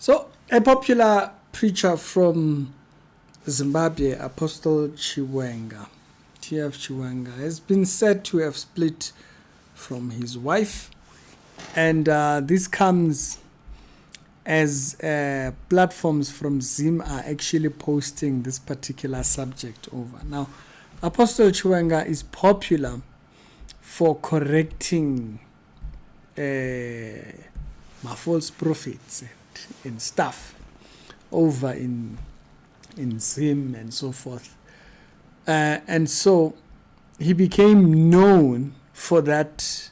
So, a popular preacher from Zimbabwe, Apostle Chiwenga, T.F. Chiwenga, has been said to have split from his wife. And this comes as platforms from Zim are actually posting this particular subject over. Now, Apostle Chiwenga is popular for correcting false prophets and stuff over in Zim and so forth. And so he became known for that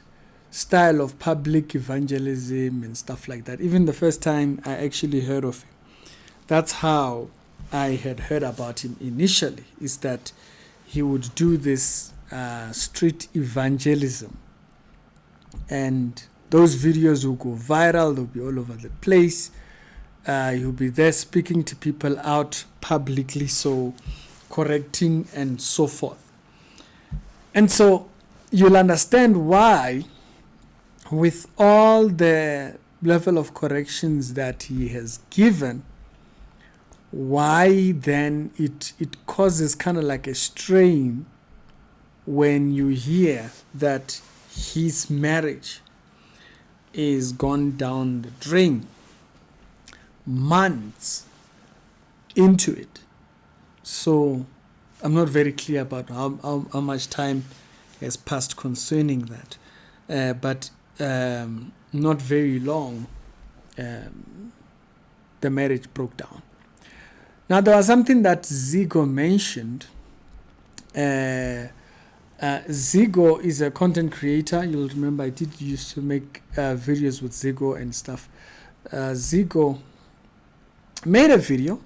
style of public evangelism and stuff like that. Even the first time I actually heard of him, that's how I had heard about him initially, is that he would do this street evangelism. And those videos will go viral, they'll be all over the place. You'll be there speaking to people out publicly, so correcting and so forth. And so you'll understand why, with all the level of corrections that he has given, why then it causes kind of like a strain when you hear that his marriage is gone down the drain months into it. So I'm not very clear about how much time has passed concerning that, but not very long, the marriage broke down. Now, there was something that Zigo mentioned. Zigo is a content creator. You'll remember I did used to make videos with Zigo and stuff. Zigo made a video,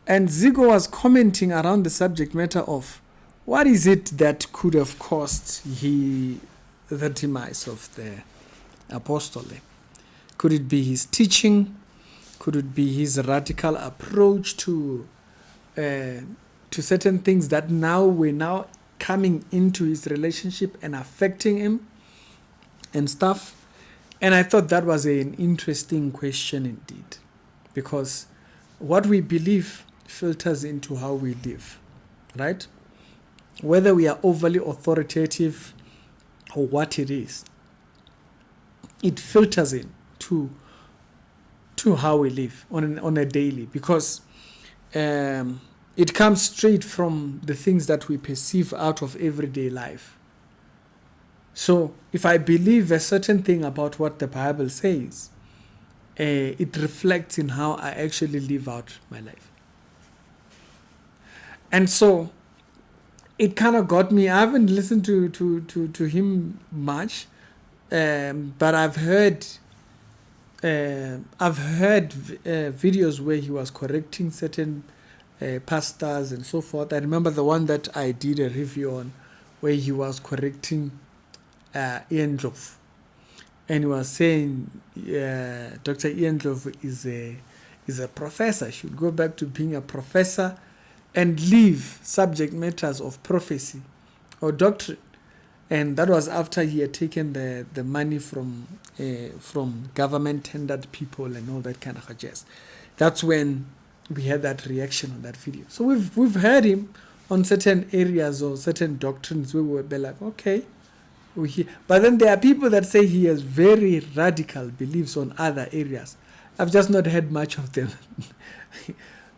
and Zigo was commenting around the subject matter of what is it that could have caused the demise of the apostle. Could it be his teaching? Could it be his radical approach to certain things that were now coming into his relationship and affecting him and stuff? And I thought that was an interesting question indeed, because what we believe filters into how we live, right? Whether we are overly authoritative or what it is, it filters in to how we live on a daily, because it comes straight from the things that we perceive out of everyday life. So if I believe a certain thing about what the Bible says, it reflects in how I actually live out my life. And so it kind of got me. I haven't listened to him much, but I've heard videos where he was correcting certain pastors and so forth. I remember the one that I did a review on, where he was correcting Ian Drove, and he was saying Dr. Ian Drove is a professor, should go back to being a professor and leave subject matters of prophecy or doctrine. And that was after he had taken the money from government tendered people and all that kind of jazz. That's when we had that reaction on that video. So we've heard him on certain areas or certain doctrines where we were like, okay, we hear. But then there are people that say he has very radical beliefs on other areas. I've just not heard much of them.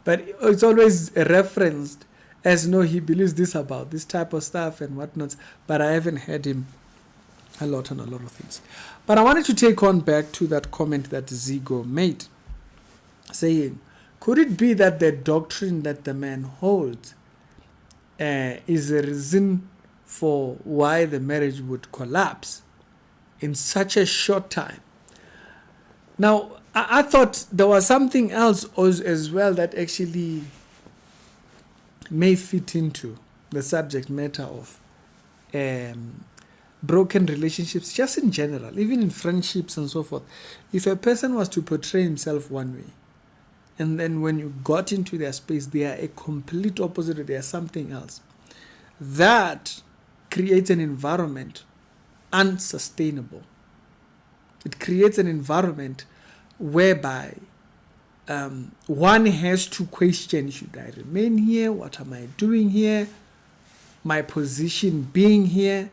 But it's always referenced as, no, he believes this about this type of stuff and whatnot. But I haven't heard him a lot on a lot of things. But I wanted to take on back to that comment that Zigo made, saying, could it be that the doctrine that the man holds is a reason for why the marriage would collapse in such a short time? Now, I thought there was something else as well that actually may fit into the subject matter of broken relationships, just in general, even in friendships and so forth. If a person was to portray himself one way, and then when you got into their space, they are a complete opposite, or they are something else, that creates an environment unsustainable. It creates an environment whereby one has to question, should I remain here? What am I doing here? My position being here?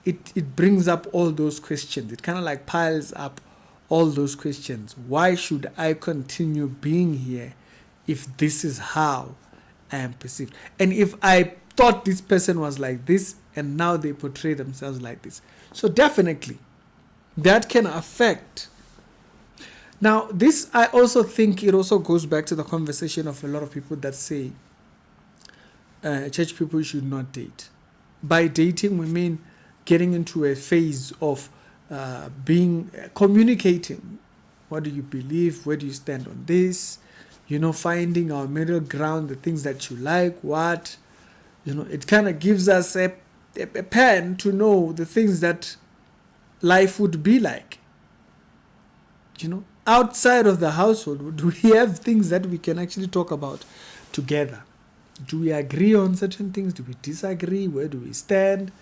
It brings up all those questions. It kind of like piles up all those questions. Why should I continue being here if this is how I am perceived? And if I thought this person was like this and now they portray themselves like this. So definitely that can affect. Now this, I also think it also goes back to the conversation of a lot of people that say church people should not date. By dating we mean getting into a phase of communicating. What do you believe? Where do you stand on this? Finding our middle ground, the things that you like, what. It kind of gives us a pen to know the things that life would be like. Outside of the household, do we have things that we can actually talk about together? Do we agree on certain things? Do we disagree? Where do we stand?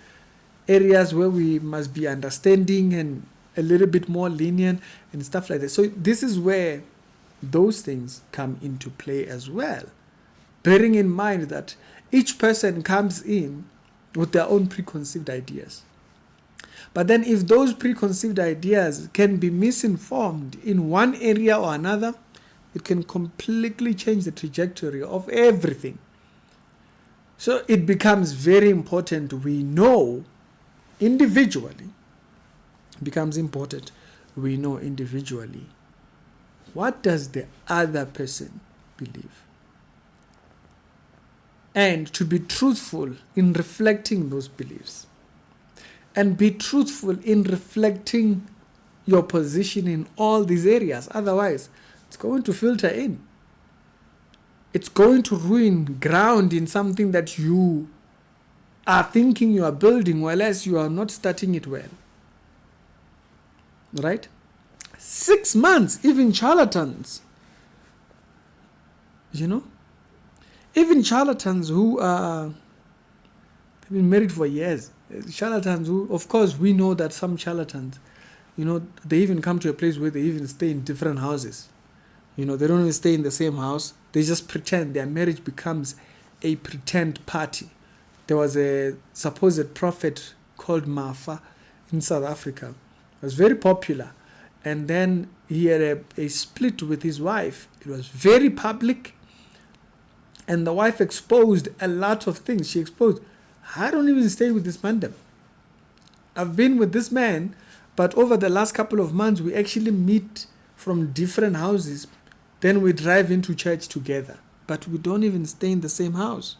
Areas where we must be understanding and a little bit more lenient and stuff like that. So this is where those things come into play as well. Bearing in mind that each person comes in with their own preconceived ideas. But then if those preconceived ideas can be misinformed in one area or another, it can completely change the trajectory of everything. So it becomes very important we know individually, what does the other person believe? And to be truthful in reflecting those beliefs. And be truthful in reflecting your position in all these areas. Otherwise, it's going to filter in. It's going to ruin ground in something that you are thinking you are building, whereas you are not starting it well. Right? 6 months, even charlatans. Even charlatans who have been married for years. Charlatans who, of course, we know that some charlatans, they even come to a place where they even stay in different houses. They don't even stay in the same house. They just pretend. Their marriage becomes a pretend party. There was a supposed prophet called Mafa in South Africa. It was very popular. And then he had a split with his wife. It was very public. And the wife exposed a lot of things. She exposed, I don't even stay with this man. I've been with this man, but over the last couple of months, we actually meet from different houses. Then we drive into church together. But we don't even stay in the same house.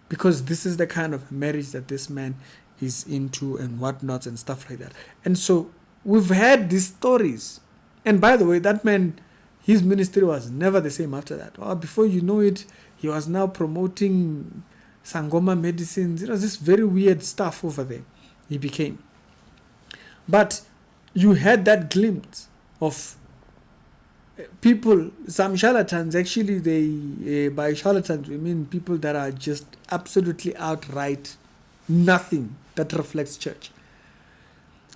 Because this is the kind of marriage that this man is into and whatnot and stuff like that. And so we've had these stories. And by the way, that man, his ministry was never the same after that. Before you know it, he was now promoting Sangoma medicines. It was this very weird stuff over there he became. But you had that glimpse of people, some charlatans, actually by charlatans we mean people that are just absolutely outright nothing that reflects church.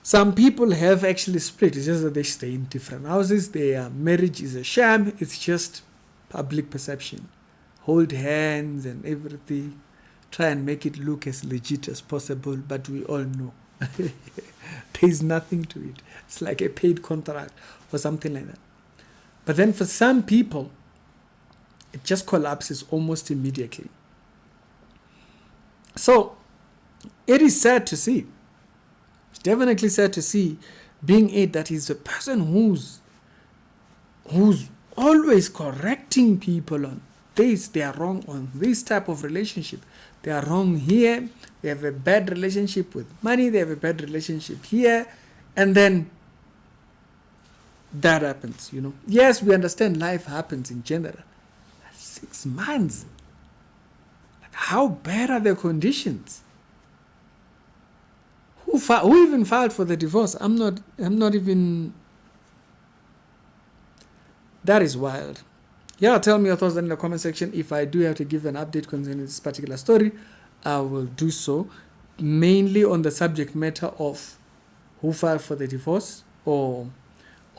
Some people have actually split. It's just that they stay in different houses. Their marriage is a sham. It's just public perception. Hold hands and everything. Try and make it look as legit as possible, but we all know there's nothing to it. It's like a paid contract or something like that. But then for some people, it just collapses almost immediately. So it is sad to see. It's definitely sad to see, being it that he's a person who's always correcting people on this. They are wrong on this type of relationship. They are wrong here. They have a bad relationship with money. They have a bad relationship here. And then that happens, Yes, we understand life happens in general. 6 months. How bad are the conditions? Who even filed for the divorce? I'm not even. That is wild. Yeah, tell me your thoughts in the comment section. If I do have to give an update concerning this particular story, I will do so. Mainly on the subject matter of who filed for the divorce or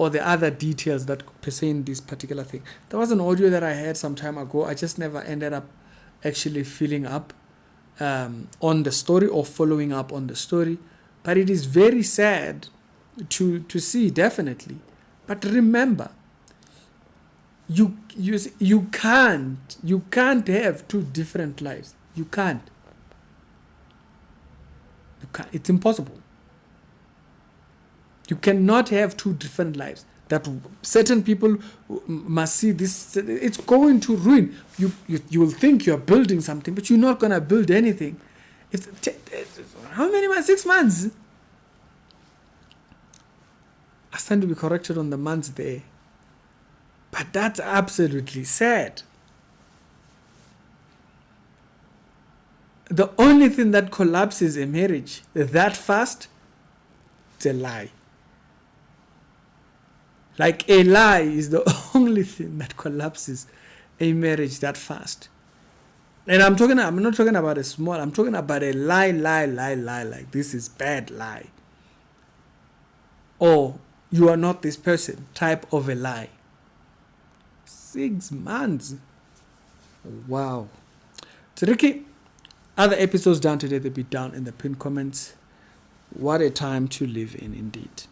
or the other details that pertain this particular thing. There was an audio that I heard some time ago. I just never ended up actually filling up on the story or following up on the story. But it is very sad to see, definitely. But remember, you can't have two different lives. You can't. It's impossible. You cannot have two different lives. That certain people must see this. It's going to ruin you. You will think you're building something, but you're not going to build anything. How many months? 6 months. I stand to be corrected on the months there. But that's absolutely sad. The only thing that collapses a marriage that fast, it's a lie. Like a lie is the only thing that collapses a marriage that fast. And I'm not talking about a small, I'm talking about a lie, like this is bad lie. Or you are not this person type of a lie. 6 months. Wow. So Ricky, other episodes down today, they'll be down in the pinned comments. What a time to live in indeed.